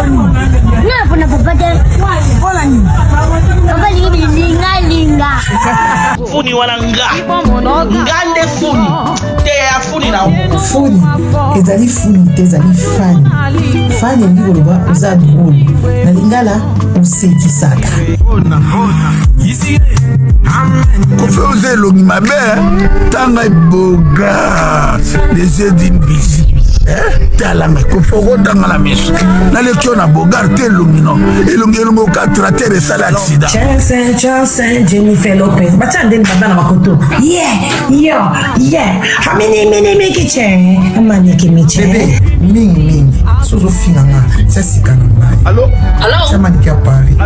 Na puna papa de. Wala ni. Papa linga. Funi wala nga. Ngande funi. Te ya funi na uko. Funi. Ezali funi, ezali fani. Fani ndi koloba oza drôle. Na lingala osekisaka. Kofe longi mabe. Tanga boga. Les yeux d'une bisi. Talanga kofoko tanga la miso na lekio na bogar te lumino elongo ka traiter ça l'accident Chelsea Jennifer Lopez batande baba na makoto hamini kiche amani kimiche bebe mingi sozo finanga c'est kananga allô chama ni kia Paris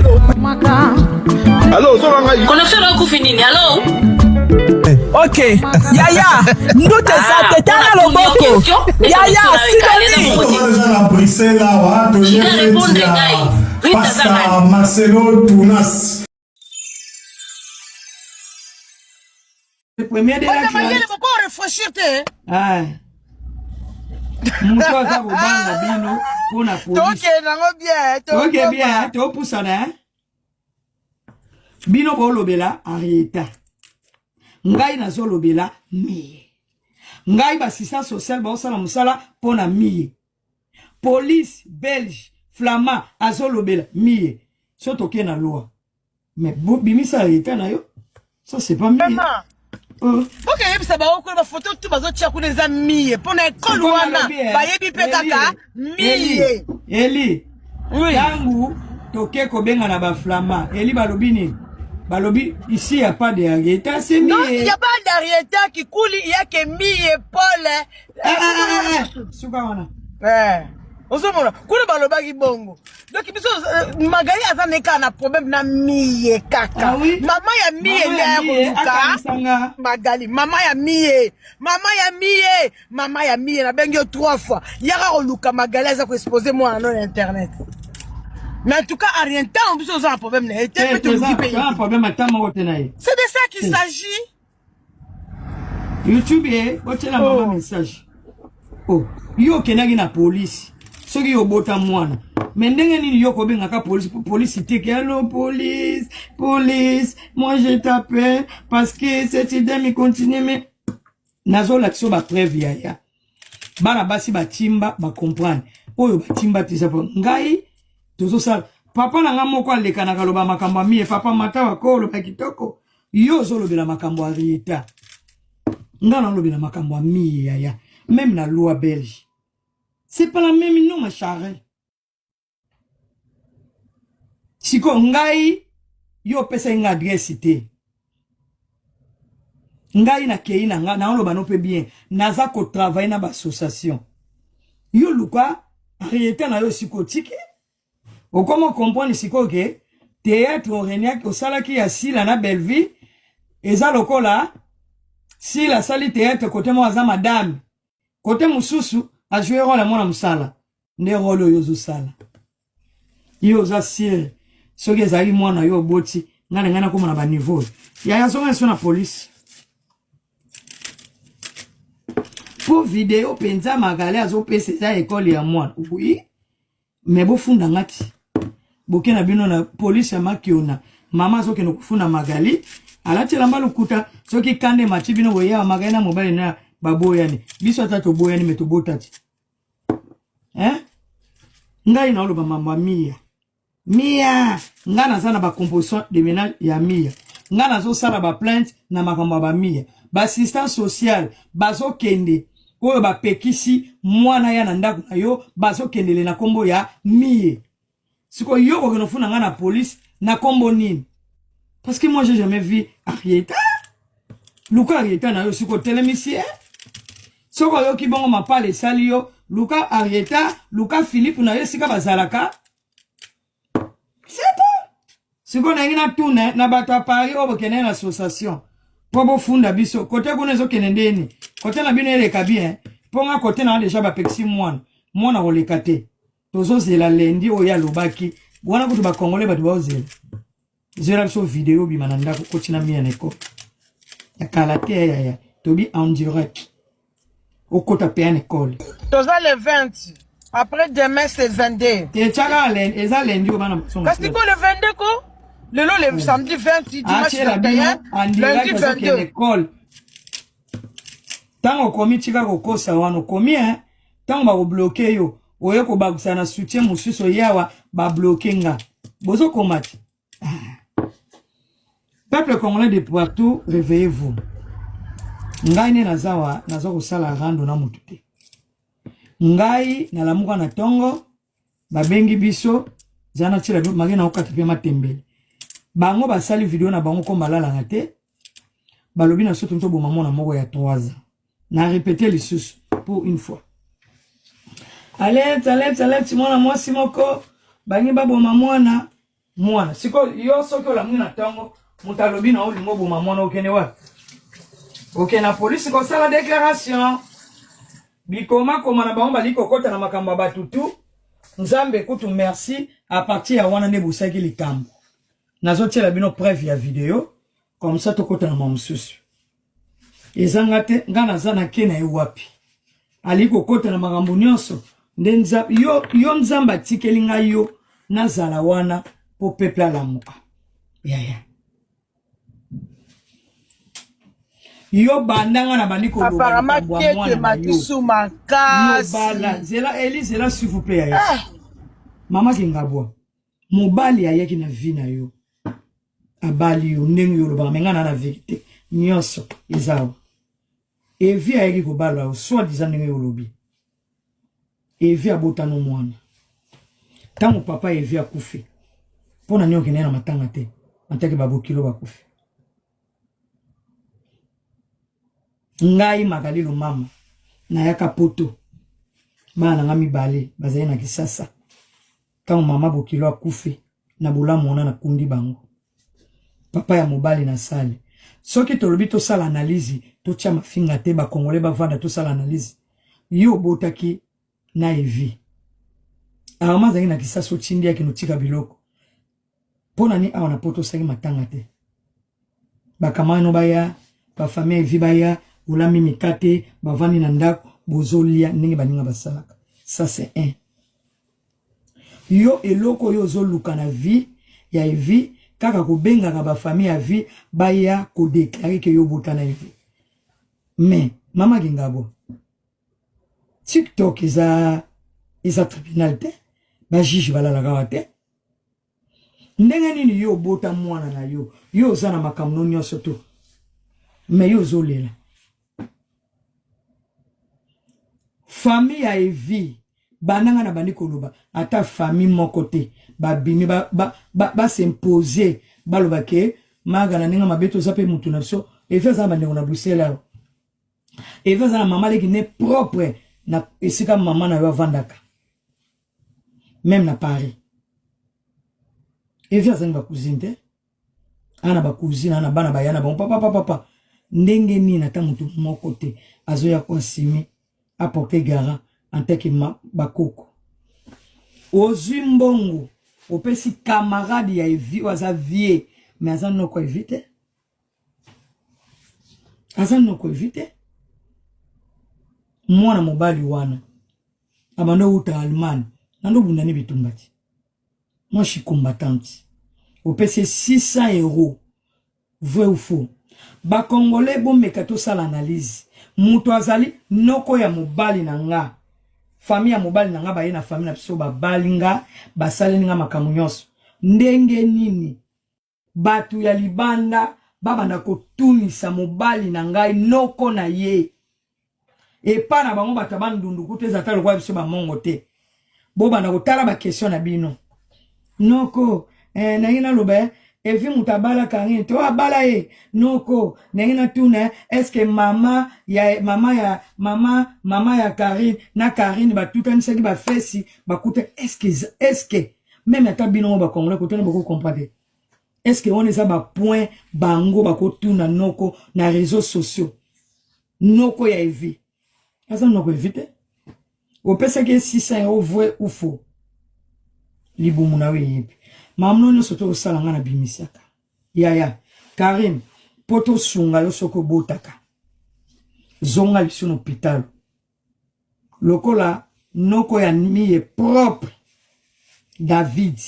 allô zo nga Connaisseur ku finini allô. Ok, Yaya, nous te savons, t'as le boko. Yaya, Pascal Marcelo Tunas. Le premier de la classe. Pourquoi réfléchir te? Ah. Muto za kubanga bino kuna polisi. Toke bien, to pusana. Bino bolobela arrêta. Ngai na zolobela miye. Ngai basisa social ba osala musala pona miye. Police belge flamand azolobela miye. Sotoke na loi. Mais bimisa arrêta na yo. Ça c'est pas miye. Ok, yebisa ba okolo ba photo tu bazo tia kuna za miye pona ekolo wana ba yebi pe kaka miye. Eli. Yangu toke ko benga na ba flamand. Eli balobi ni. Balobi, ici il n'y a pas d'arieta, c'est mieux. Non, il n'y a pas d'arieta qui coule, il y a que miye Paul. Soukawana. Osomona, kuna baloba ki bongo. Donc biso Magali azaneka na problème na miye kaka. Mama ya miye ndia koluka. Magali, mama ya miye. Mama ya miye na bengi 3 fois. Yaka koluka Magali aza ko exposer moi dans internet. Mais en tout cas, à rien de temps, on a un problème. C'est de ça qu'il s'agit. YouTube, tu as un message. Oh, yo kenagi na police. Ce qui est au bout moine. Mais n'engue ni yo kobe ngaka police cité que hello police, moi je t'appelle parce que cette idée me continue mais nazo l'action ba preuve ya. Bana basi ba timba ba comprendre. Oyo ba timba tisa po ngai tozo sala papa na ngamo kwa leka na kaloba makambo mie papa mata wakolo pa kitoko yo zolo bila makambo arieta ngana lo bila makambo mie ya même la loi belge c'est pas la même non ma charre siko ngai yo pesa nga adresse te ngai na kei na nga na lo bano pe bien naza ko travailler na ba association yo luka arieta na yo siko tiki. Ou comment comprendre ici que théâtre Oreniak au salaki ya sila na Belleville eza lokola si la sali théâtre côté moi za madame côté mususu a jouer rôle mona musala ne rôle yo zo sala yo za sire soki ezali mwana yo boti ngana ko mona ba niveau ya so na police pour vidéo penza Magali azo pesa za école ya mwana oui mais bo funda ngati bokena bino na police ya makiona mama zoke no kufuna Magali alatela mbalukuta soki kande machi bino boya Magali na mobile na baboyani biso atato boyani metobotati ngai na oloba mambo mia ngana sana ba composition de ménage ya mia ngana zo sala ba plainte na makambo ba mia ba assistance sociale bazo kende oyo ba pekisi mwana ya na ndako na yo bazo kendele na kombo ya mie. Siko yo ko nofuna nga na police na kombo nini? Parce que moi j'ai jamais vu Arieta. Luka Arieta na yo siko télémicien. Soko yo ki bongo mapale sali yo Luka Arieta, Luka Philippe na yo sika bazalaka. C'est bon. Siko na ngina tuna na bata pari obo kene na association. Pobo funda biso kote kuna zo kenendeni. Kote na bino ele kabien. Ponga kote na déjà ba pexi mwana kolekate. Tozo zela lendi oya lobaki. Wana kutu ba kongole ba tuba ozela. Zela so vidéo bi mananda ko kotina mia neko. Ya kalate ya tobi en direct. Au kota pe en école. Toza le 20. Après demain, c'est 22. Et tchaka, eza lundi, au bana. Parce que le 22, quoi? Le samedi 20, dimanche 21, lundi 22. Tango komi tika kokosa wano komi tango ba bloquer yo oye ko bagusa na soutien mususu yawa ba bloquer nga bozo komati. Peuple congolais de Poitou, réveillez-vous. Ngai ne nazawa nazo kosala rando na mutu te. Ngai na lamuka na tongo babengi biso zana tira do magena okati pe matembele. Bango basali video na bango ko malala ngate. Balobi na soto nto bomamo na moko ya 3 ans. Na répéter les sous pour une fois. Allez, mwana mwasi moko bangi baboma mwana. Siko yo soko la muna tongo mutalobi na olingo boma mwana okene wa. Ok na police ko sala déclaration. Bikoma koma na bango bali kokota na makamba batutu. Nzambe kutu merci à partir ya wana ne busaki likambo. Nazo tela bino preuve ya vidéo comme ça tokota na mamususu. Ezangate ngana zana kena wapi aliko kota na magambo nyonso ndenza yo nzamba tikelinga yo nazala wana po peuple lamuka ya yo bandanga na bandiko do apparemment que matisu makasi bala zela elizela s'il vous plaît ya mama kingabwa mobali ayaki na vie na yo abali yo ndenge yo loba mengana na vérité nyonso ezao evi ayeki kobala soit disant ndenge yolobi evi abotano mwana tango papa evi akufi pona nyoki na matanga te mataki babokilo bakufi ngai makalilo mama na yaka poto bana nga mibale bazali na Kisasa tango mama bokilo akufi na bolamu wana na kundi bango papa ya mobali na sale soki tolobi to sala analyse to tia mafinga te ba congolais ba vanda to sala analyse yo botaki na evi arama zangi na Kisasa otindi ki notika biloko pona ni awana poto saki matanga te ba kamano baya ba famille evi baya ulami mikate ba vandi na ndako bozolia ndenge baninga basalaka ça c'est un yo eloko yo zoluka na vie ya evi kaka kobenga ka ba famille ya vie baya ko déclarer que yo botana evi mais mama Kingabo TikTok isa tribunal te ba juge balala ka te ndenge nini yo bota mwana na yo zana makamno nyonso to mais yo zolela famille ya evi bananga na bandi koloba ata famille moko te babimi ba s'imposer baloba ke magana ninga mabeto zape mutu na biso evi za bande na Bruxelles evi za mama leki ne propre na esika mama na yo vandaka même na Paris evi za ba cousine te ana ba cousine ana bana bayana bon papa ndenge ni na ta mutu moko te azoya kwa simi apporter garant en tant que bakoko ozwi mbongo opesi camarade ya evi waza vie mais azan no ko éviter mwana mobali wana abando uta Allemagne nando bundani bitumbati moi je suis combattante opesi 600 €, vrai ou faux ba congolais bon mekato sala analyse muto azali noko ya mobali na nga famille ya mobali na nga baye na famille na biso babali nga basali nga makamu nyonso ndenge nini batu ya libanda babanda kotunisa mobali na ngai noko na ye epa na bango bataba ndundu kuteza talo kwa biso ba mongo te bo banda kotala ba question na bino noko na ina lobe evi mutabala kangi to abala noko nengina tuna est-ce que mama ya Karine na Karine batuta nisaki ba fesi bakuta est-ce que même ata bino ba congolais kotana bako comprendre est-ce que on est ça ba point bango bako tuna noko na réseaux sociaux noko ya evi asa noko evite o pesa que 600 € vrai ou faux libumu na weyebi mamno no soto osala nga na bimisaka ya Karim poto sunga yo soko botaka zonga biso na hôpital lokola noko ya mie propre David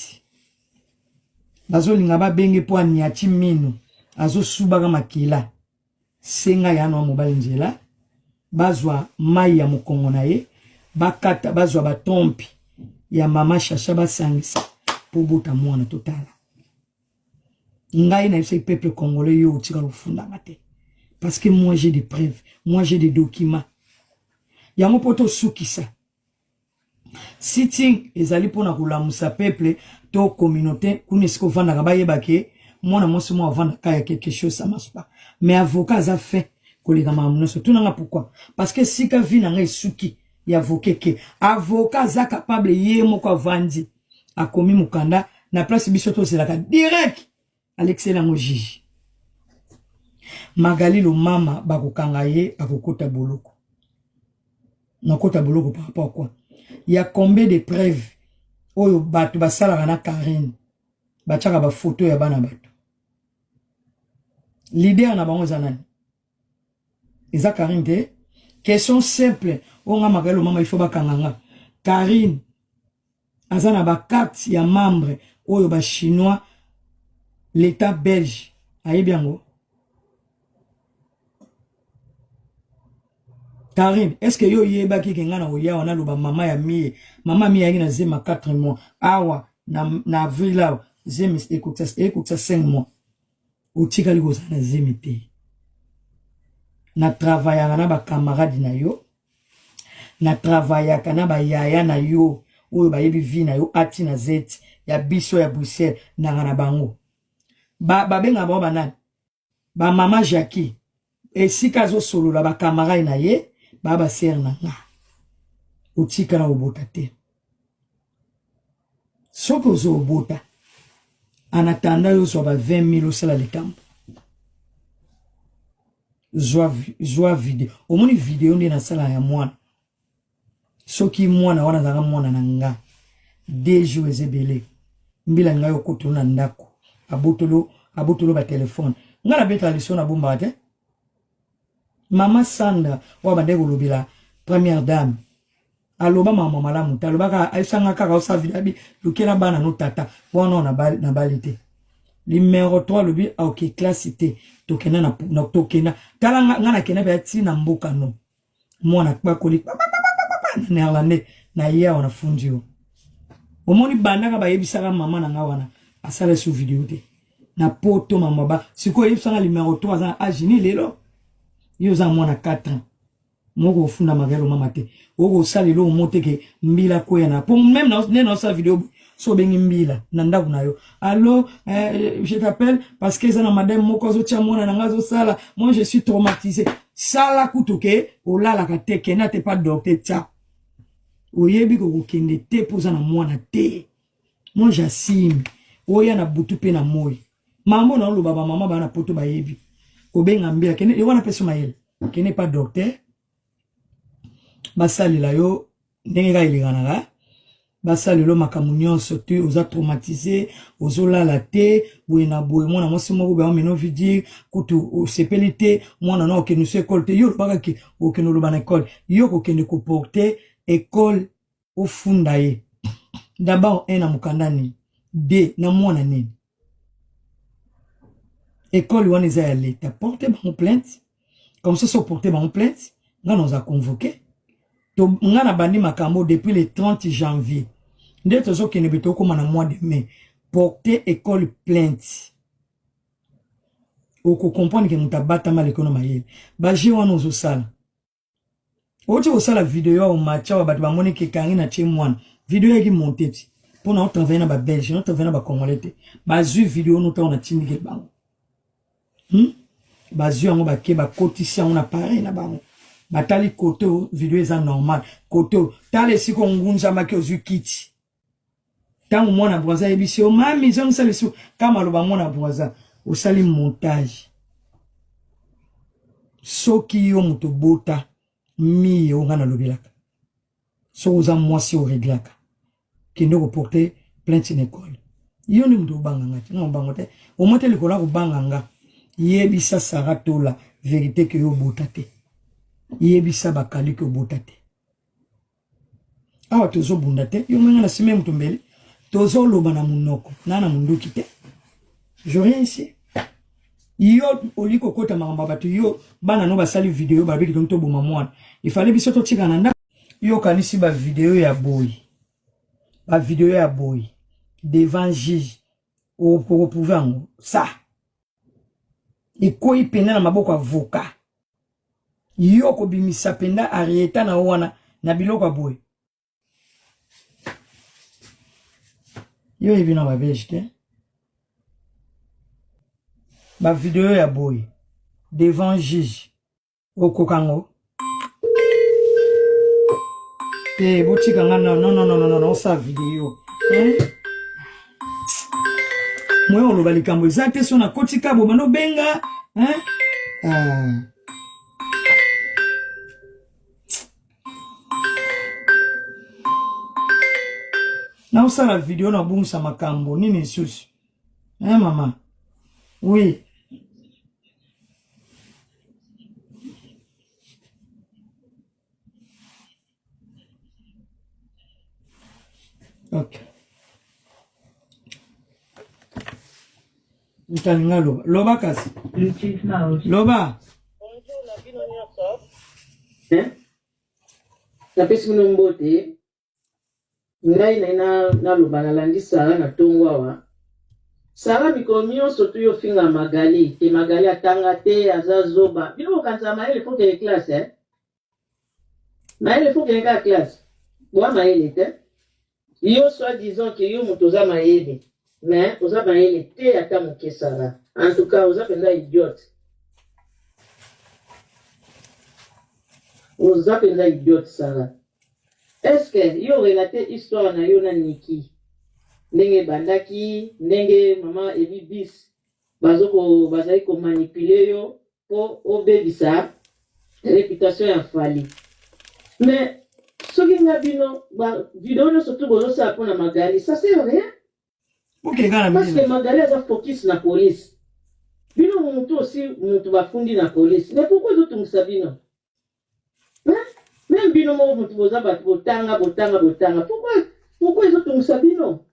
bazo linga ba benge po aniati minu azo subaka makila senga ya no mobali nzela bazwa mai ya mokongo na ye bakata bazwa batompi ya mama Chacha basangisa po bota mwana totala ngai na ese peuple congolais yo utika lufunda mate parce que moi j'ai des preuves, moi j'ai des documents yango poto sukisa sitting ezali pona kulamusa peuple to communauté kunisiko vanda kabayebake mwana mosi mo vanda kaya quelque chose ça marche pas mais avocat a fait koleka mamunoso tunanga pourquoi parce que sika vi na ngai suki ya avocat ke avocat za capable ye moko avandi akomi mukanda na place biso to selaka direct à l'excellent juge Magali lo mama bakokanga ye akokota boloko nakota boloko par rapport à quoi il y a combien de preuves oyo bato basala na Karine bachaka ba photo ya bana bato leader na bango zanani eza Karine te question simple onga Magali lo mama il faut bakanganga Karine azana ba carte ya membre oyo ba chinois l'état belge ayebiango Karine, est-ce que yo yeba ki kengana oya wana loba mama mie yangi na zema 4 mois awa na avril là zema écoute ça 5 mois otika liko na zema te na travailler na ba camarade na yo na travailler kana ba yaya na yo oyo ba yebi vi na yo ati na zeti ya biso ya Bruxelles na bango ba benga ba banani ba mama Jackie esika zo solo la ba camarade na ye baba ser na nga utika na obota te soko zo obota anatanda yo so ba 20,000 osala likambo joa video omoni video ndi na sala ya mwana soki mwana wana zanga mwana na nga 2 jours ezebele mbila nga yo kotuna ndako abotolo ba telefone nga na beta liso na bomba te Mama Sanda wa bandeko lobila première dame aloba mama malamu talobaka aisanga kaka osavilabi lukela bana no tata wana na balite numéro 3 lobi ok classe te tokena na tokena tala ngana kena ba ti na mboka no mwana kwa koli na alane na ya wana fundio omoni bandaka ba yebisaka mama na nga wana asala su video te na poto mama ba siko yebisanga numéro 3 za agini lelo yo za mwana 4 ans moko ofunda Magali mama te oko salelo moteke mbila ko yana pour même na sa vidéo so bengi mbila na ndaku na yo allo je t'appelle parce que ça na madame moko zo tia mwana na ngazo sala moi je suis traumatisé sala kutuke olala ka teke na te pas docteur tia oyebi ko kende te poza na mwana te moi j'assume oya na butu pe na moyi mambo na lo baba mama bana poto ba yebi obenga mbila kene yo wana peso mayele kene pas docteur basali la yo ndenge ga ilingana basali lo makamunyon sotu oza traumatisé ozola la te buena boye mwana mwasi moko ba meno vidi kutu osepelite mwana na okenu se école te yo baka ki okenu lo bana école yo ko kende ko porter école au fundaye d'abord un na mukandani de na mwana nini école wana eza ya l'État porter ba plainte comme ça so porter ba plainte nga nous a convoqué to nga na bandi makambo depuis le 30 janvier nde tozo kene beto ko na mois de mai porter école plainte oko comprendre que mutabata mal économie yele ba ji wana ozo sala oti osala vidéo au matcha wa batu bamoni ke kangi na tie mwana vidéo yaki monteti pona otanvena na ba belge otanvena ba congolais ba zu vidéo no ta on a timike bango bazu yango bake bakotisi yango na pareil na bango batali koto video eza normal koto tala esiko ngunza make ozu kiti tangu mwana bwaza yebisi o mami zongi salisu kama loba mwana bwaza osali montage soki yo muto bota mi yo ngana lobelaka so oza mwasi o reglaka kende ko porter plainte na école yo ni muto banganga ti ngombango te o mote likola ko banganga yebisa saratola vérité que yo botate yebisa bakali que botate awa tozo bunda te yo menga na sime mutumbele tozo loba na munoko na munduki te je rien ici yo oliko kota makamba bato yo bana no basali video ba biki to boma mwana il fallait biso to tika na nda yo kanisi ba video ya boy devant juge au pouvoir ça et koi pena na maboko avocat yo ko bimisa penda arieta na wana na biloko boy yo ebina ba bejte ba video ya boy devant juge au kokango botika ngana non sa video moi on va likambo ezate so na kotika bo mano benga na usala video na bungsa makambo nini susu maman oui ok Utalinga loba. Loba kasi. Loba. Napesi mino mbote. Ngai na loba na landi Sara na tongwawa. Sara mikomio sotu yo finga Magali. Te Magali atanga te azazoba. Bino kanza maele faut que classe Maele faut que la classe. Boa maele te. Yo soit disant que yo mutoza maele. Mais vous avez été à Tamuke Sara. En tout cas, vous avez été idiote. Vous avez été idiote, Sara. Est-ce que vous avez relaté l'histoire de Yona Niki? Nenge Bandaki, Nenge Maman Ebi Bis, Bazoko Bazako manipuler yo pour obéir ça. Réputation est fallie. Mais ce qui m'a dit non, vidéo surtout pour ça pour la Magali, ça sert à rien. Parce que Magali a focus na police. Bino muntu aussi muntu bafundi na police. Mais pourquoi d'autres musabino? Même bino mo muntu boza botanga. Pourquoi les autres musabino?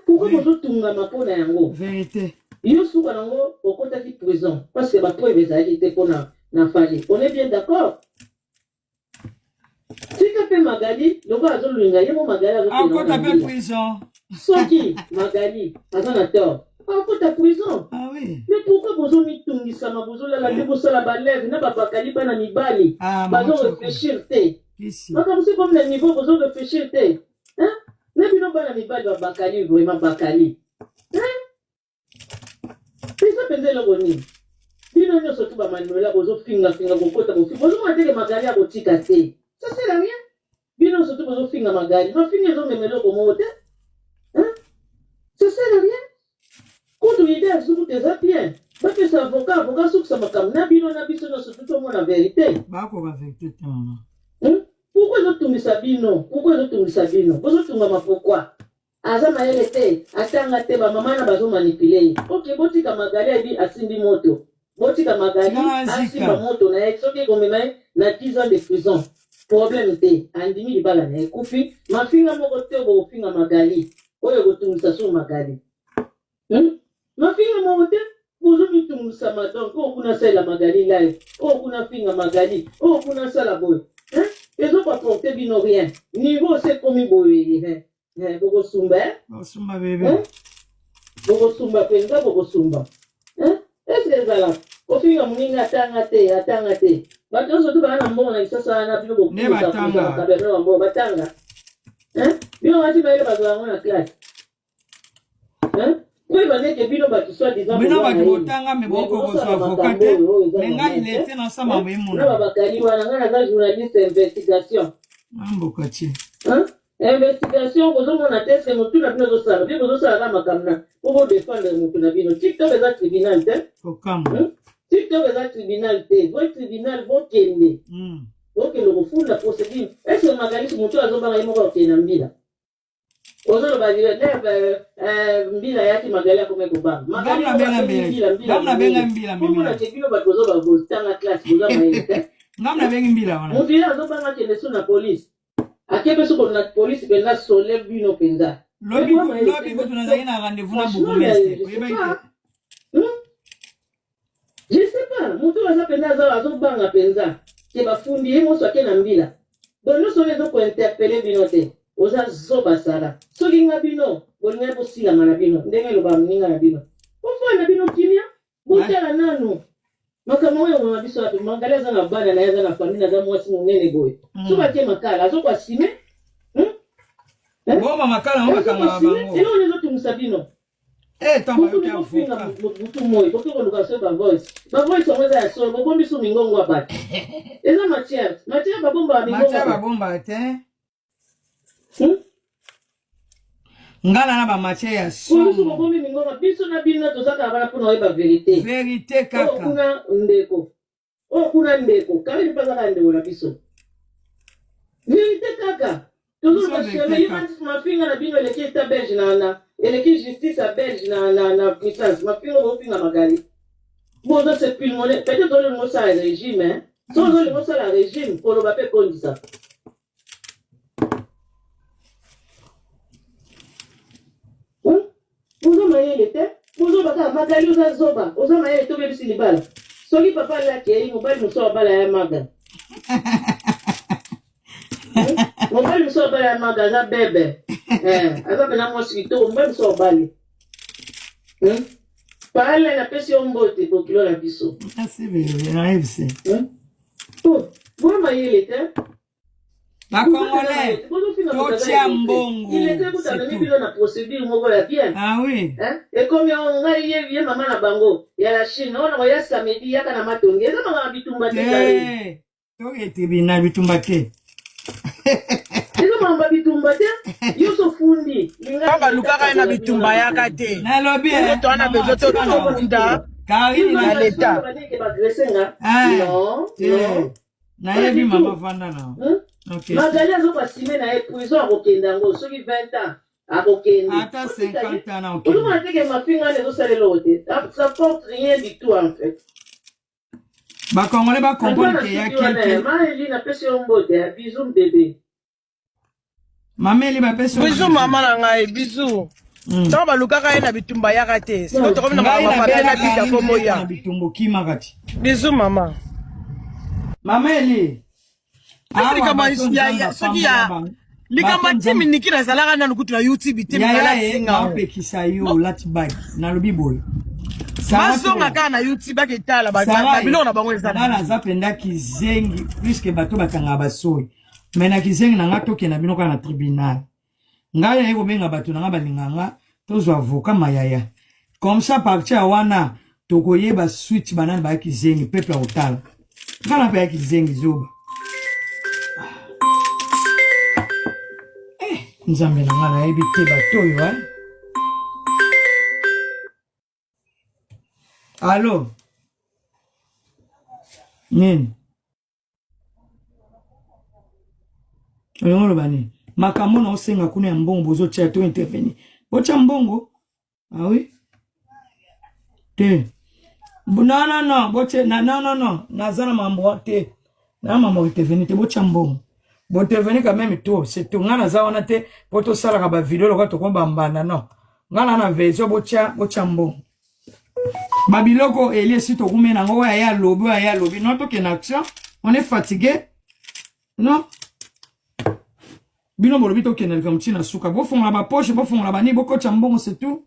Pourquoi les autres tunga mapona yango? Vérité. Yo souka nango okota ki prison parce que ba preuve ezali te pona na fali. On est bien d'accord? Si tu fais Magali, le gars a lunga yemo Magali a encore tapé prison. Soki Magali, attends. Encore ta prison. Ah oui. Mais pourquoi vous avez mis sama vous la débossa la balève na ba bakali ba na mibali. Bazo réfléchir te. Comme c'est comme le niveau vous réfléchir te. Hein? Mais bino ba na mibali ba bakali vraiment bakali. Hein? C'est ça penser le boni. Bino nyo surtout ba manuela bozo finga kokota bo. Bozo matele Magali a botika te. Ça sert à rien. Bino surtout bozo finga Magali. Ma finga zo memelo ko mote. Hein? Ça sert à rien. Quand tu es à ce que tu es bien, parce que c'est avocat, sous ça m'a comme Nabino Nabiso, surtout tout le monde la vérité. Pourquoi nous tombons Sabino? Pourquoi nous tombons Sabino? Vous tombez pourquoi? Azama était, attends, maman n'a pas manipulé. Ok, Botika Magali a dit à Sindi Moto. Botika Magali a Sindi Moto, n'a exoqué comme même, n'a 10 ans de prison. Problème était, Andimi de Balane, Koufi, ma fille a mon côté au fin à Magali. Oh, you go to Musasu Magali. Ma fille a mon côté, vous avez tout Musama, donc, oh, kuna la Magali live, oh, kuna finga Magali, oh, kuna la boy. Hein? Ils ont pas porté bino rien. Niveau c'est comme boy, hein? Bogo Sumba, hein? Sumba bébé. Bogo Sumba, penga, Bogo Sumba. Hein? Est-ce que ça là? Au fin, on m'a attangate. Maintenant, surtout, on a mon ça, ça, on a plus beaucoup de batanga. Hein? Bino, on a dit, mais il va avoir la classe. Hein? Oui, il va dire que Bino va tout soit disant. Bino va tout tanga, mais beaucoup de avocats. Mais là, il était dans sa maman. Non, Bakali, on a un journaliste d'investigation. Hein? Investigation, vous avez un test, vous avez un autre salaire. Vous avez un makamna. Pour vous défendre, vous avez un TikTok, vous avez un tribunal. TikTok, vous avez un tribunal. Votre tribunal, vous avez donc le refus la procédure. Est-ce que Magali sur mon tour a zomba yemo ko kenambila? Ozo ba dire mbila yati Magali ko meko ba. Magali na benga mbila. Pour la tekino ba kozo ba bosta na classe boza maite. Ngamna benga mbila wana. Mutila zo banga kele suna police. Akebe soko na police penza soleil bino penza. Lobi ko tunazaki na rendez-vous na bourgmestre. Je sais pas, mutu waza penza azo banga penza. Ke bafundi ye moso akena mbila. Donc nous sommes ko interpeller bino te. Oza zoba sala. Soki nga bino, bolinga ko sila mana bino. Ndenge lo ba mninga na bino. Ofo na bino kimia, botela nanu. Makambo oyo mabiso api mangaleza na bana na yaza na famille za mwasi munene boy. Soba ke makala azo kwa sime. Boma makala ngoma kama bango. Ino nyo tumusabino. Tamba yote afuka. Mutu moyo, koki ko luka so ba voice. Ba voice omweza ya so, bombi su mingongo abati. Eza Mathias, Mathias babomba mingongo. Mathias babomba te. Ngala na ba Mathias ya so. Kurusu bombi mingongo, biso na bino tozaka abana pona oyeba verite. Verite kaka. Kuna ndeko. Kuna ndeko, kali mpaka ndeko na biso. Verite kaka. Toujours parce que il m'a fait na bino eleki eta belge na eleki justice à belge na puissance m'a fait au pinga magali. Bon ça c'est plus monnaie peut-être dans le mot ça régime hein. Sans le mot ça la régime pour le papier comme ça. Bonjour maye était. Bonjour baka magali oza zoba. Oza maye to bebisi libala. Soki papa la ke mobile muso bala ya maga. Mobile muso bala ya maga za bebe. Ava pena mosquito mbele muso bali. Parle na pesi ombote pour kilo la biso. Merci bébé, arrive c'est. Bon maye était. La Congolais, Totia Mbongo. Il était tout à l'heure dans procédure moko ya bien. Ah oui. Et comme on a yé maman na bango, ya la Chine, on a ya samedi ya kana matongi. Eza mama bitumba te. To ete bina bitumba te. Eza mama bitumba te. Yo so fundi. Baba lukaka na bitumba ya kate. Na lobi to ana bezo to funda. Kari na leta. Non. Non. Na yebi mama fanda na. Okay. Magali azoka sime na prison akokenda ngo soki 20 ans akokende. Ata 50 ans ok. Tout le monde dit que ma fille ne doit l'autre. Ça porte rien du tout en fait. Ba Congolais ba comprendre que ya quelqu'un. Magali na pesi ombote, bisou bébé. Mameli ba pesi. Bisou maman na ngai bisou. Tant ba lukaka na bitumba ya kate. Siko to komina mama papa na bita komo ya. Bitumbo kima kati. Bisou maman. Mameli. Likama timi nikira salaka na lukutu na YouTube timi kala singa opekisa yo latbag na lobi boy masonga kana na YouTube aketala ba biloko na bango ezana na zapenda kizengi puisque bato batanga basoyi mena kizengi na ngato ke na bino kana tribunal ngaya yeko benga bato na balinganga tozo avocat mayaya comme ça partir wana tokoyeba switch banana ba kizengi peuple otala kana pa kizengi zoba. Nzambe na ngana yebi te batoyo hein. Allô. Nini. Oyolo bani. Makambo na osenga kuna ya mbongo bozo tia to intervenir. Bocha mbongo? Ah oui. Te. Non. Boche non. Nazana mambo te. Na mambo intervenir te bocha mbongo. Bon te venir quand même tout c'est tout ngana za wana te poto sala ka ba video lokwa to komba mbanda non ngana na vezo bocha mbongo babiloko elie si to kumena ngo ya lobi non to que action on est fatigué non bino bolobi to kenel comme tina suka bo fonga ba poche bo fonga ba ni boko chambongo c'est tout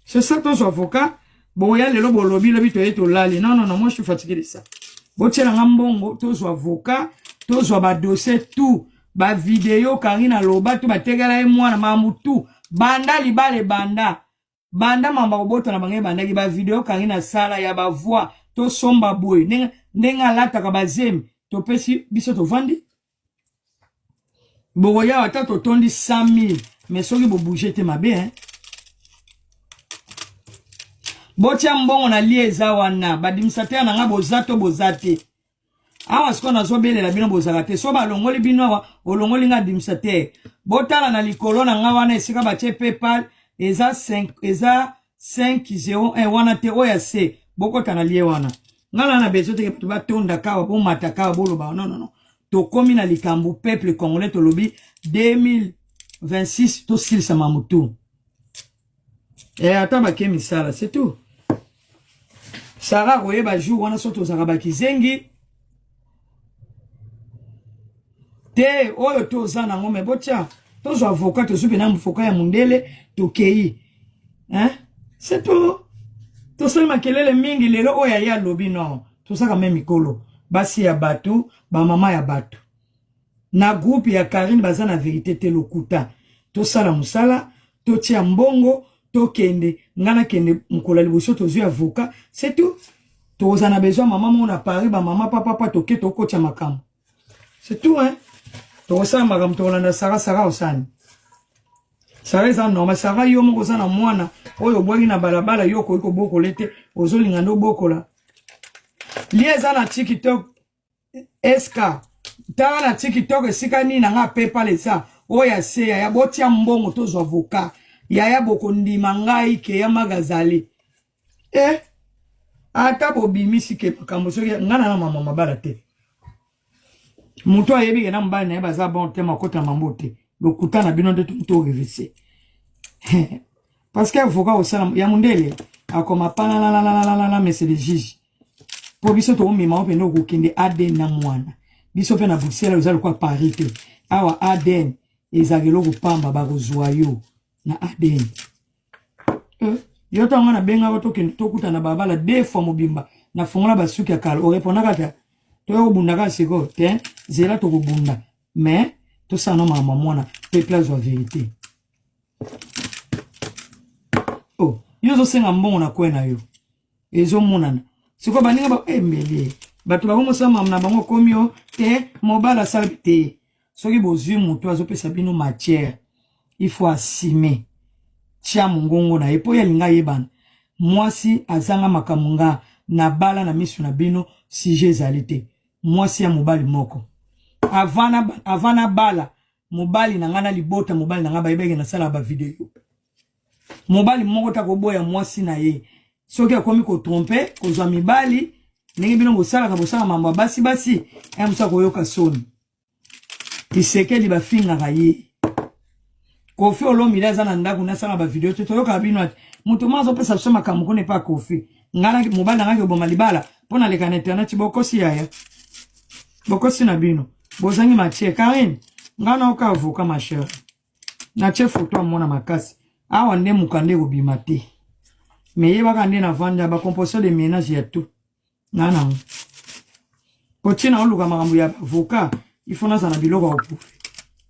c'est ça ton avocat bon ya lelo bolobi lobi to eto lali non moi je suis fatigué de ça bochela ngambongo to zo avocat tozo ba dossier tout ba vidéo karina loba tout ba tegala e mwana mamutu banda libale banda mamba kobota na bangai banda ki ba vidéo karina sala ya ba voix to somba boy nenga lata ka bazemi to pesi biso to vandi boya wata to tondi 100,000 mais soki bo bouger te mabe hein botia mbongo na lieza wana badimsateur na nga bozate awa siko na zobele la bino bozala te so ba longoli bino awa olongoli nga dimsateur botala na likolo na nga wana esika batie PayPal eza 501 wana te oya se bokota na lie wana ngala na bezo te batonda kawa bomata kawa boloba non tokomi na likambo peuple congolais tolobi 2026 to silisa mamutu. Et attends baké misala, c'est tout. Sarah roye ba jour wana soto zakabaki zengi. Te oyo to zana ngome botia. To zo avocat to zubi na mfoka ya mundele to kei. Hein? C'est tout. To so makelele mingi lelo oya ya lobi non. To saka même mikolo. Basi ya batu, ba mama ya batu. Na groupe ya Karine baza na vérité te lokuta. To sala musala, to tia mbongo, to kende, ngana kende mukola liboso to zui avocat, c'est tout. To zana besoin maman mon a Paris, ba mama papa to ke to ko tia makam. C'est tout hein. To sala makam to landa Sarah osani. Sarah za normal Sarah yo mo zana mwana, oyo bwangi na balabala yo ko iko boko lete, ozolinga ndo boko la. Lieza na TikTok eska tara na TikTok esika ni na nga pepa lesa oya se ya botia mbongo tozo avocat ya boko ndima ngai ke ya magazali ata bobimisi ke makambo soki ngana na mama mabala te muto ayebi ke na mbala na baza bon te makota mambote lokuta na bino ndetu to revise parce que avocat au salam ya mundele akoma pana la mais c'est le juge. Pour biso to mima openda okukende ADN na mwana. Biso pe na Bruxelles uzali kwa Paris te. Awa ADN ezagelo kupamba bakozwa yo na ADN. Yo tanga na benga bato kende tokuta na babala deux fois mobimba na fongola basuki ya kala. O répondaka ta. To yo bundaka siko te zela to kubunda. Mais to sana mama mwana pe place wa vérité. Oh, yo zo senga mbongo na kwena yo. Ezo monana. Siko baninga ba mbele bato bango sama na bango komio te mobala salbite soki bozui mutu azopesa bino matière il faut assumer tia mungongo na epo ya linga yebana mwasi azanga makamunga na bala na misu na bino si jezalite mwasi ya mobali moko avana bala mobali na ngana libota mobali na ngaba yebege na sala ba video mobali moko takoboya mwasi na ye soki akomi ko tromper kozwa mibali ndenge bino bosala ka bosala mambo basi emsa koyoka soni Tshisekedi bafinga kaye Kofi Olomide aza na ndako na sala ba video to yoka bino ati mutu mazo pesa soma kamuko ne pa Kofi ngana mobali ngaki oboma libala pona leka na internet bokosi yaya bokosi na bino bozangi machie Karine ngana oka avoka ma chère na chef photo mona makasi awa nde mukande obima te mais yeba kande na vanda ba composition de ménage ya tout nana potina oluka makambo ya avocat il faut na sana biloko okufi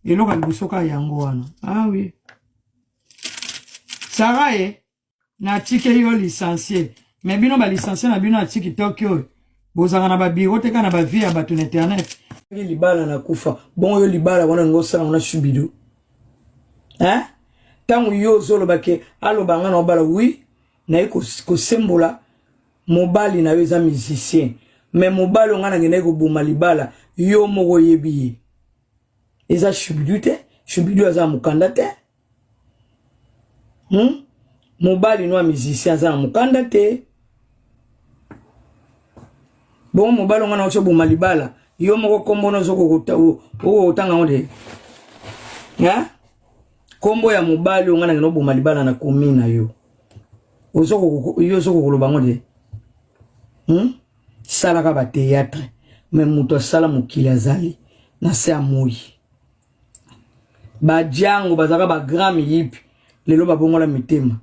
eloko libusoka yango wana ah oui Sarah na tike yo licencié mais bino ba licencié na bino a TikTok yo bozanga na ba bureau te kana ba vie ya bato na internet libala na kufa bon yo libala wana ngosala na shubido hein tangu yo zolo bake alo banga na bala oui na ko sembola mobali na yo za musicien mais mobali ngana ngene ko boma libala yo moko yebi eza shubidu te shubidu aza mukanda te mobali no musicien aza mukanda te bon mobali ngana ocho boma libala yo moko kombono zoko otanga onde ya kombo ya mobali ngana ngeno boma libala na komina yo ozoko yo zoko koloba ngode sala ka ba théâtre mais muto sala mukili azali na se amoyi ba jango bazaka ba grand yipi lelo ba bongola mitema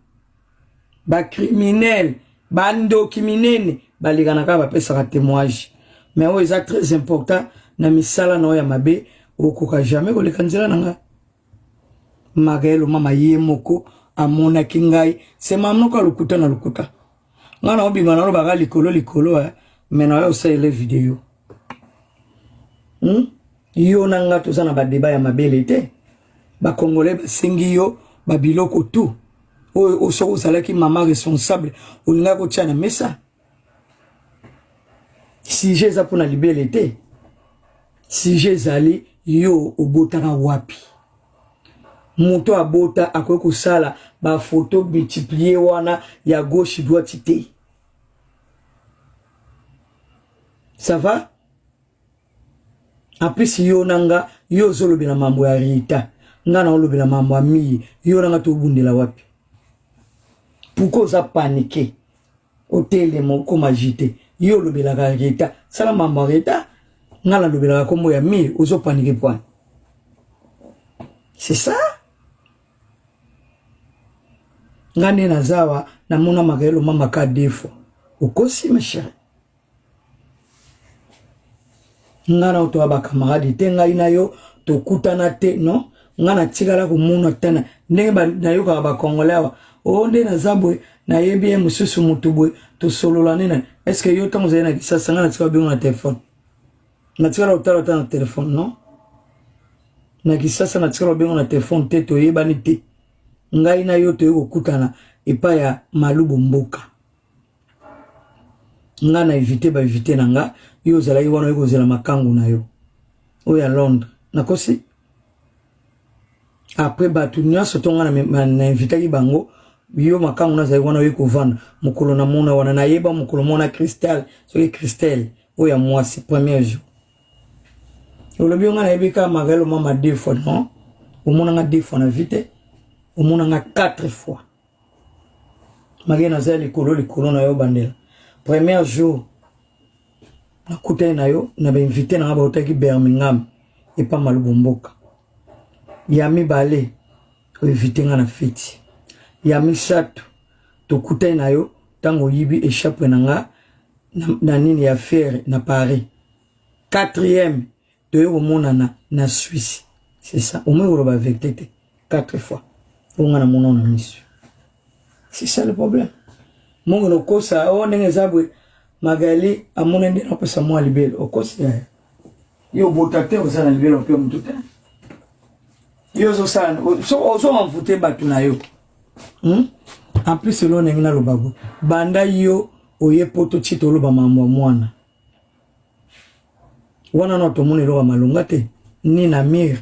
ba criminel ba ndoki minene balikana ka ba pesa ka témoignage mais o eza très important na misala na ya mabe okoka jamais koleka nzela nanga magelo mama yemoko amona kingai se mamno ka lukuta na lukuta ngana obima na roba likolo mais na yo sai le video yo nanga to sana ba débat ya mabele te ba congolais ba sengi yo ba biloko tout o soko salaki mama responsable olinga ko tchana mesa si j'ai za pona libele te si j'ai zali yo obotaka wapi moto abota akoki kosala ba photo multiplier wana ya gauche droite te ça va En plus yo nanga yo zolobela mambo ya Rita ngana olobela mambo ya mi yo nanga to bundela wapi pourquoi ça paniquer hôtel mo comme agité yo lobela ka Rita sala mambo Rita ngana lobela kombo ya mi ozo paniquer point c'est ça ngane nazawa na mona magelo mama ka defo okosi ma chérie ngana oto ba camarade tenga ina yo to kutana te no ngana tigala ko muno tana ndenge ba na yo ka ba congolais o nde na zabwe na yebi mususu mutubwe to solola nena est-ce que yo tamu zena kisasa ngana tika bi na téléphone na tika otala na téléphone non na kisasa na tika bi na téléphone te to yeba ni te ngai na yo to yo kutana epa ya malubu mboka ngana éviter ba éviter nanga yo zala yi wana yo zela makangu na yo o ya Londres nakosi après batu nyonso tonga na inviter ki bango yo makangu na zala wana yo kovana mukolo na mona wana na yeba mukolo mona cristal so ki cristal o ya mwasi premier jour olobi ngana yebika magalo mama 2 fois non o mona nga 2 fois na vite o mona nga 4 fois magena zala likolo na yo bandela premier jour na kutana na yo na ba invité na ba otaki Birmingham et pas malubu mboka yami bale o invité nga na fete yami sato to kutana na yo tango yibi échappe na nga na nini ya faire na Paris 4e to yo monana na Suisse c'est ça au moins ba vecté 4 fois on nga na monona monsieur c'est ça le problème mongo no kosa o ndenge zabwe Magali amone ndi na pesa mwa libelo okosi ya yo botate osana libelo pe mututa yo zo sana so envoûter batu na yo en plus selon ngina lobago banda yo oye poto chito loba mamwa mwana wana no to mone lo malunga te ni na mir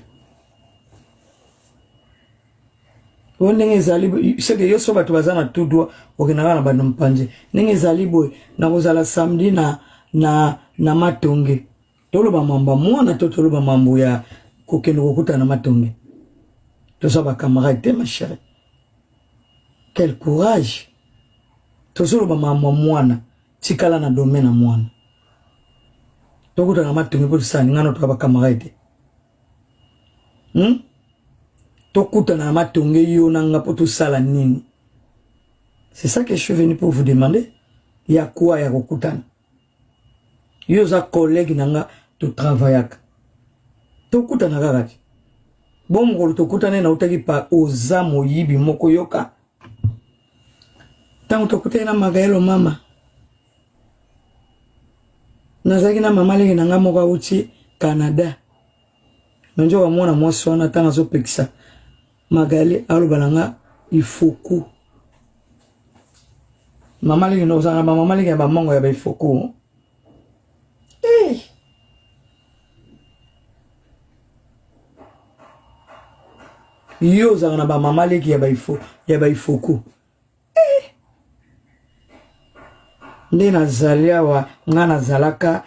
ndenge ezali seke yo so bato bazana tudwa okenaka na bana mpanje ndenge ezali boye na kozala samedi na matonge toloba mambo mwana to toloba mambo ya kokende kokuta na matonge to so ba camarade te ma chérie quel courage to soloba mambo mwana tikala na domaine na mwana to kuta na matonge po sani ngano to ba camarade Tokuta na matonge yo nanga poto sala nini. C'est ça que je suis venu pour vous demander. Il y a quoi ya kokutana? Yo za collègue nanga to travaillaka. Tokuta na gagati. Bon ngolo tokutana na utaki pa oza moyibi moko yoka. Tango tokuta na magaelo mama. Nazaki na mama leki nanga moko uchi Canada. Nanjo wa mwana mwasi wana tanga zo pekisa. Magali alubalanga ifoku mama leki no zanga mama leki ba mongo ya ba ifoku yo zanga ba mama leki ya ba ifoku ndena zalia wa ngana zalaka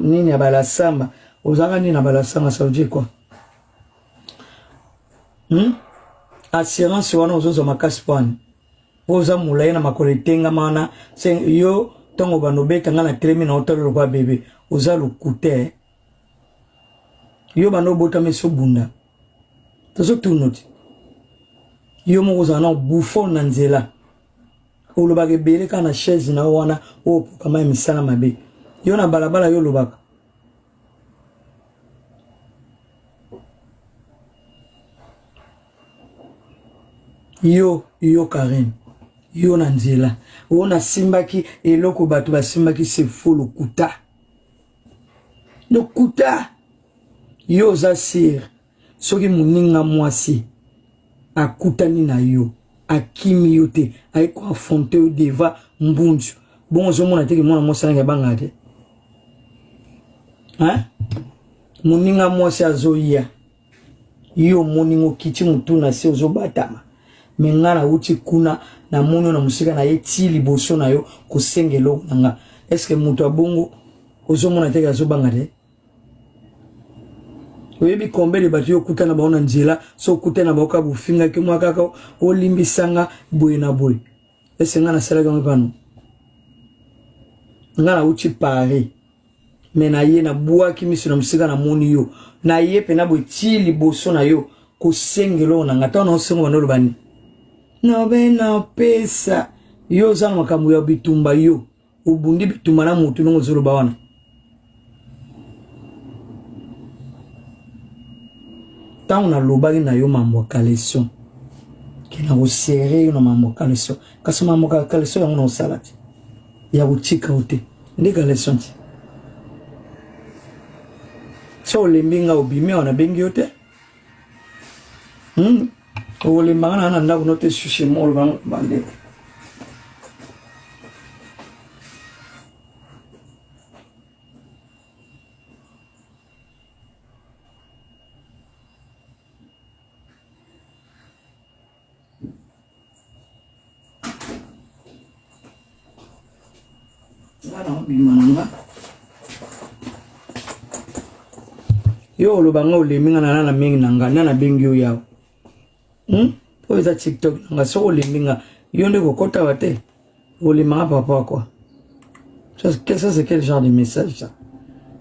nini ya bala samba ozanga nini na bala samba ça veut dire quoi assurance wana ozozo makasi pwani oza mulai na makoletenga mana yo tongo banobeta nga na tremi na otalo kwa bebe oza lukute yo banobota meso bunda tozo tunoti yo mo oza na bouffon na nzela olobaka bele kana chaise na wana opo kama misala mabe yo na balabala yo lobaka yo Karen yo na nzela ona simbaki eloko bato ba simbaki se folo kuta yo za sir soki muninga mwasi akutani na yo akimi yo te aiko affronter yo deva mbunju bon zo mona teke mona mwasi nanga banga te muninga mwasi azoya yo moningo kiti mutuna se ozo batama mengana uti kuna na mono na musika na yeti liboso na yo kosengelo nanga est-ce que muto abongo ozomona teke azobanga te oyebi combien de bato okutana baona nzela so okutana baoka bufinga ki mwa kaka olimbisanga boye na boye ese nga nasalaki yango pano nga nauti pare me na ye nabwaki miso na mosika na moni yo na ye mpe na boye ti liboso na yo kosengelo na nga ntango naosengo bando olobani nabe napesa yo oza na makambo ya bitumba yo obundi bitumba na motu ndongo ozoloba wana ntango nalobaki na yo mambo ya kaleson ke na kosere yo na mambo ya kaleson kasi mambo ya kaleson yango na osala te ya kotika yo te nde kaleson te so olembi nga obimi awa nabengi yo te olembanga na ndako no te sushi mo olobanga bandeko yo olobanga oleminga na mingi nanga na bengi yo yao po eza TikTok nanga so oleminga yo nde kokota wate olemanga papa quoi ça c'est quel genre de message ça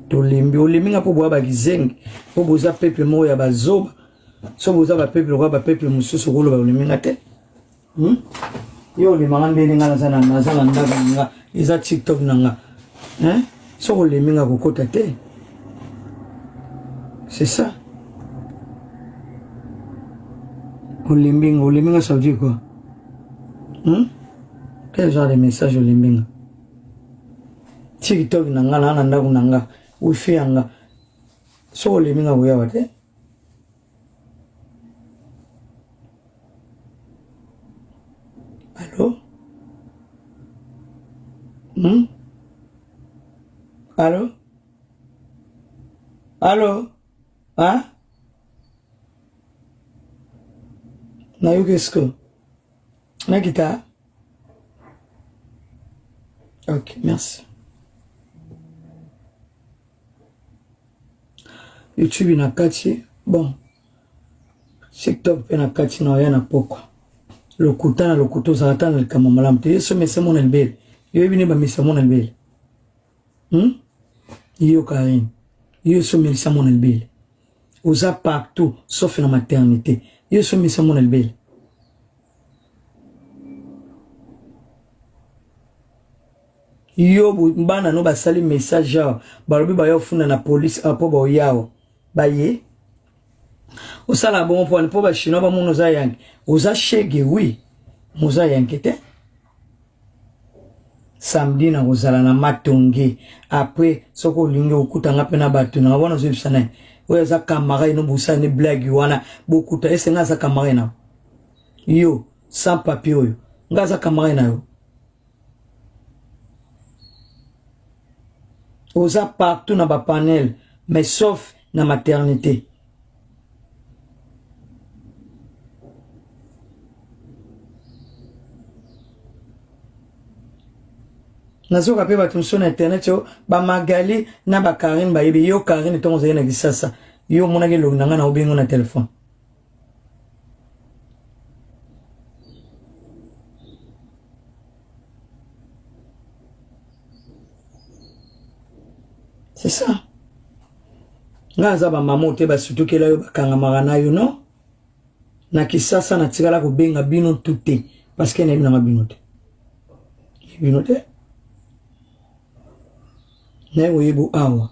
tolembi oleminga po boya bakizengi po boza peuple mo ya bazoba so boza ba peuple kwa ba peuple mususu ko loba oleminga te yo olemanga ndeni nga na ndako nanga eza TikTok nanga so oleminga kokota te. C'est ça. Olimbinga, ça veut dire quoi? Quel genre de message Olimbinga? TikTok nanga na ndaku nanga wifi yanga. So Olimbinga uya wate? Allô? Allô? Allô? Hein? Nayo qu'est-ce que? Nakita? Ok, merci. YouTube na kati, bon. TikTok pe na kati na ya na poko. Lokuta na lokuto zarata na kama malamte. Yeso mese mon elbel. Yo ebine ba mese mon elbel. Yo Karine. Yo so mese mon elbel. Osa partout, sauf la maternité. Yo so misa mon elbel. Yo mbana no basali message genre balobi ba yo funda na police apo ba yao. Ba ye. Osala bon po ba chino ba mono za yangi. Osa shege oui. Moza yankete. Samedi na kozala na matonge. Après soko linge okutanga pe na batu na bona zo bisana. Oya za kamara ino busa ni blague wana bokuta ese nga za kamara na yo sans papier oyo nga za kamara na yo oza partout na ba panel mais sauf na maternité nazoka pe bato mosusu na internet yo bamagali na bakarine bayebi yo karine ntongo ozali na kisasa yo omonaki elongi na ngai na obengo na telefone c'est ça nga aza bamama ote basutukela yo bakangamaka na yo no na kisasa natikala kobenga bino tu te parce que nayebi nanga bino te bino te na oyebu awa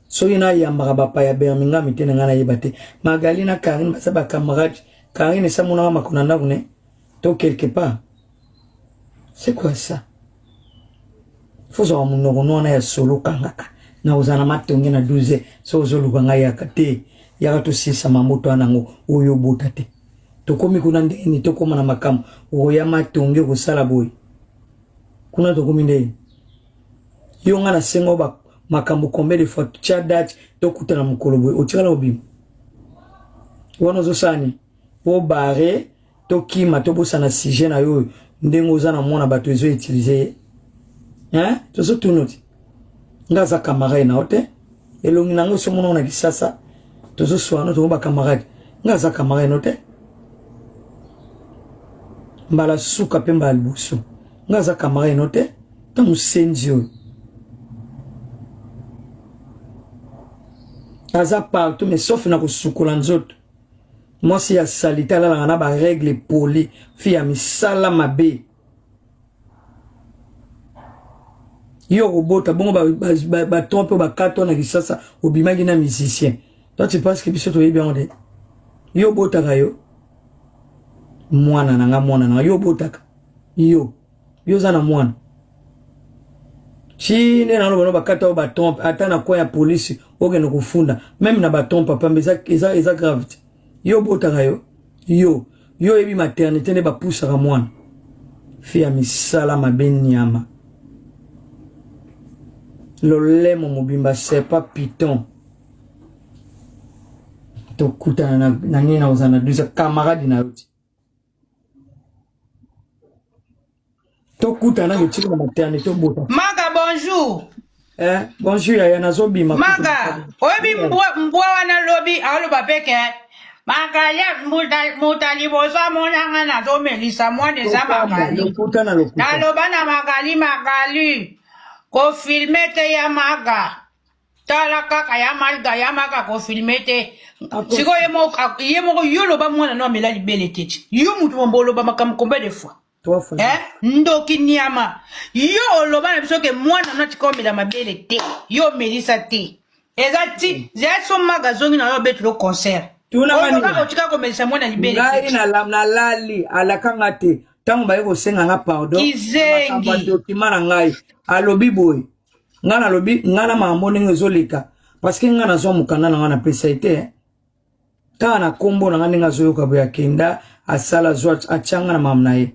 so yina yambaka bapaya Birmingham mitene ngana yebate Magali na Karine basa ba camarade Karine sa mona makona ndako ne to quelque part c'est quoi ça faut ça mon no na ya solo kangaka na uzana matonge na 12 so zoluka ngaya kate ya to sisa mamoto anango oyo botate to komi kuna ndeni to koma na makamu oya matonge ko sala boy kuna to komi ndeni yo ngana sengo ba makambo combien de fois tu as date to kutana mukolo boy o tikala obim wono zo sani po bare to kima to bosana sujet na yo ndengo za na mona bato ezo utiliser to so tunoti ngaza kamara na ote elongi nango so mona na kisasa tozo soana to ba camarade ngaza camarade note mbala suka pe mbala busu ngaza camarade note ta musendio aza partout mais sauf na ko sukola nzoto moi si ya salita la na ba règle poli fi ya misala mabe yo robota bongo ba trompe ba carton na kisasa obimaki na musicien. Toi tu penses que biso to yebi on de yo botaka yo mwana na yo botaka yo za na mwana chine na lobo ba kata ba trompe ata na kwa ya police oge no kufunda même na ba trompe pamba eza grave yo botaka yo yebi maternité ne ba poussa ka mwana fi ya misala mabenyama. Le lemo mobimba c'est pas piton. To kuta na nina uzana duza camarade na uti. To kuta na yochika na maternité bota. Maga bonjour. Bonjour ya nazo bima. Maga, obi mbwa wana lobby alo bapeke. Maga ya mutali bosa mona na zo melisa mwana za magali. Lokuta na lokuta. Na lobana magali. Ko filmete ya maga. Tala kaka ya maga ko filmete. Siko yemo yolo ba mwana no mela libele tete. Yo mutu mbolo ba makam combien de fois? 3 fois. Ndoki nyama. Yo loba na biso ke mwana no tikomela mabele te. Yo melisa te. Ezati, zeso maga zongi na yo betu lo concert. Tuna mani. Ko tika ko melisa mwana libele te. Ngai na lali alakanga te. Tango ba yeko senga nga pardon. Kizengi. Ba document ngai. Alobi boy. Ngana lobi ngana mambo ndenge zoleka parce que ngana zo mukanda na ngana pesa ite kana kombo na ngana zoyoka boya kenda asala zo achanga na mamna ye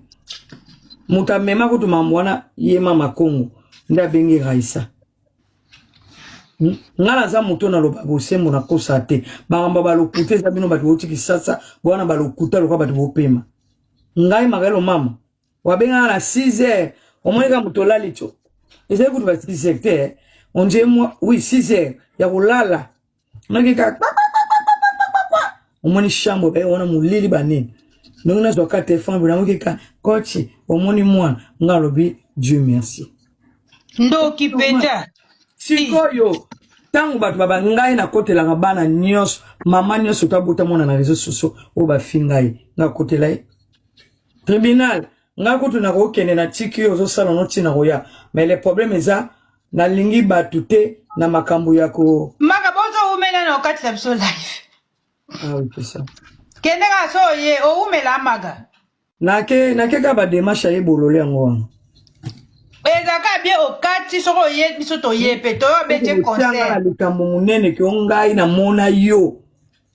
muta mema kutu mamwana ye mama Kongo nda bengi raisa ngana za muto na loba bosembo na kosa te bangamba balokute za bino batu otiki sasa bwana balokuta lokwa batu bopema ngai magalo mama wabenga na 6h omweka mutolali cho. Et c'est que tu vas 6 hectares. On dit moi, oui, 6 heures. Il y a lala. On a quelqu'un. On m'a dit chambre, on a mon lili banin. Donc, on a soit 4 femmes, on a quelqu'un. Coach, on m'a dit moi, on a lobby, Dieu merci. Ndo kipenda. Si yo. Tangu batu baba ngai na kote la bana nyos, mama nyos utabota mona na réseaux sociaux, o ba fingai na kote la. Tribunal. Nga kutu na kokene na tiki yo zo sala no tina roya mais le problème eza na lingi batute na makambo yako maga bozo umela na okati la biso live oui c'est ça kende ka so ye o umela maga nake ka ba demarche ye bolole yango wana eza ka bien okati soko ye biso to ye pe to bete concert na likambo munene ki ongai na mona yo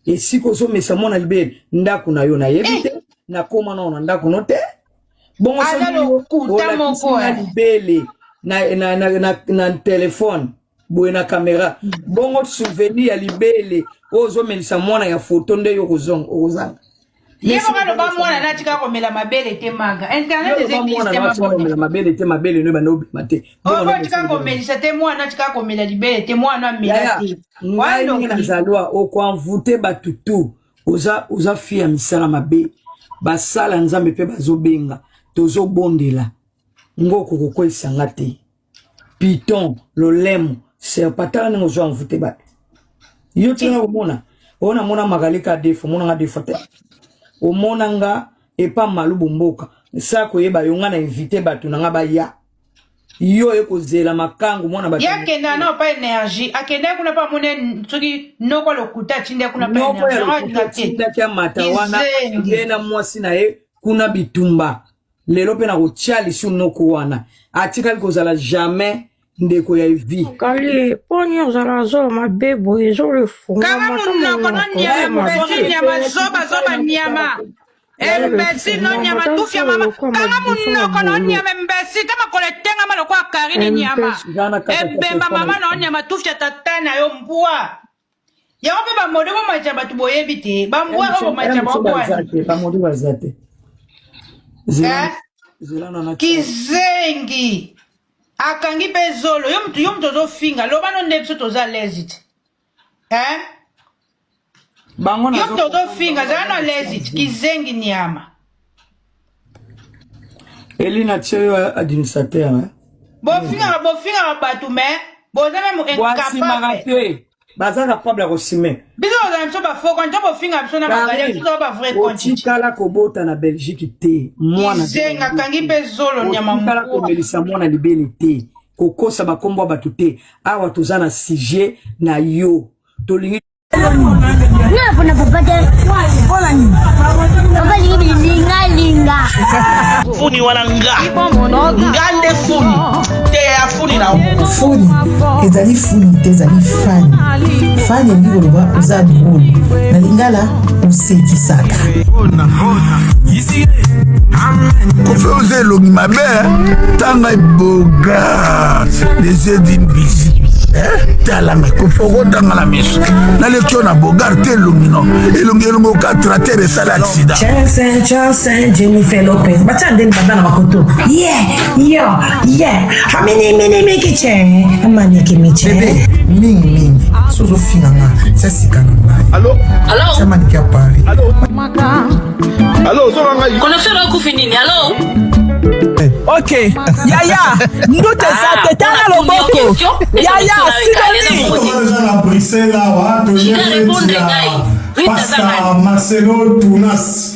esiko so mesa mona libere ndaku na yo na yebite na koma na ndaku note. Bon, libele na téléphone boye na caméra bongo souvenir ya libele ozo melisa mwana ya photo nde yo kozanga yebo bano ba mwana na tika ko mela mabele te maga internet existe mabele mabele te mabele no bano mate ozo tika ko melisa te mwana tika ko mela libele te mwana mela te wano na zalwa okwanvute batutu oza fia misala mabe basala nzambe pe bazobenga tozo bondela ngoko kokwesa ngate piton lolemo serpatala ngo zo envoûté ba yo tina omona ona mona magalika defo mona nga defo te omona nga epa malubu mboka sa ko yeba yo nga na invité batu na nga ba ya yo ekozela makangu mona batu yakenda na pa énergie akenda kuna pa mona soki noko lokuta tinde kuna pa énergie tinda kya mata wana ngena mwasi na ye kuna bitumba lelo pe na kotiali su noko wana atikali kozala jamais ndeko ya vie kali poni ozala zo mabebo ezo le funga kama munoko no nyama pesi nyama zoba nyama mbesi no nyama tufya mama kama munoko no nyama mbesi kama koletenga malo kwa karine nyama mbemba mama no nyama tufya tatana yo mbwa ya wapi ba modebo macha batu boyebi te ba mbwa o macha ba modebo bazate kizengi akangi pe zolo yo mtu zo finga lo bano nde biso toza lezit Yo todo finga zana lezi kizengi nyama. Elina tsheo administrateur hein. Bofinga batu me bozana mu incapable. Baza capable ko simer. Biso za mso ba foko njo bofinga biso na magali biso ba vrai compte. Tikala ko bota na Belgique te. Mwana zenga kangi pe zolo nyama mu. Tikala ko belisa mwana libeli te. Kokosa ba kombo ba tuté. Awa tozana sujet na yo. Tolingi na puna papate wala ni baba linga funi wala ngande funi te ya funi na funi ezali funi te ezali fani elingi koloba oza drôle na lingala osekisaka kofe oza elongi mabe tanga eboga les yeux d'une bizi talanga kofokotanga la miso naleki na bogar te elongi no elongi okatrater esala accident Johnson Jennifer Lopez batia ndeni banda na makoto hamene kiche amaneke miche bebe mingi sozofinanga sasikana ngai allo chamaniki ya Paris allo ozobanga connexion okufi nini allo Ok, Yaya, nous te savons, t'as le boko. Yaya, Bruxelles, Marcelo Tunas.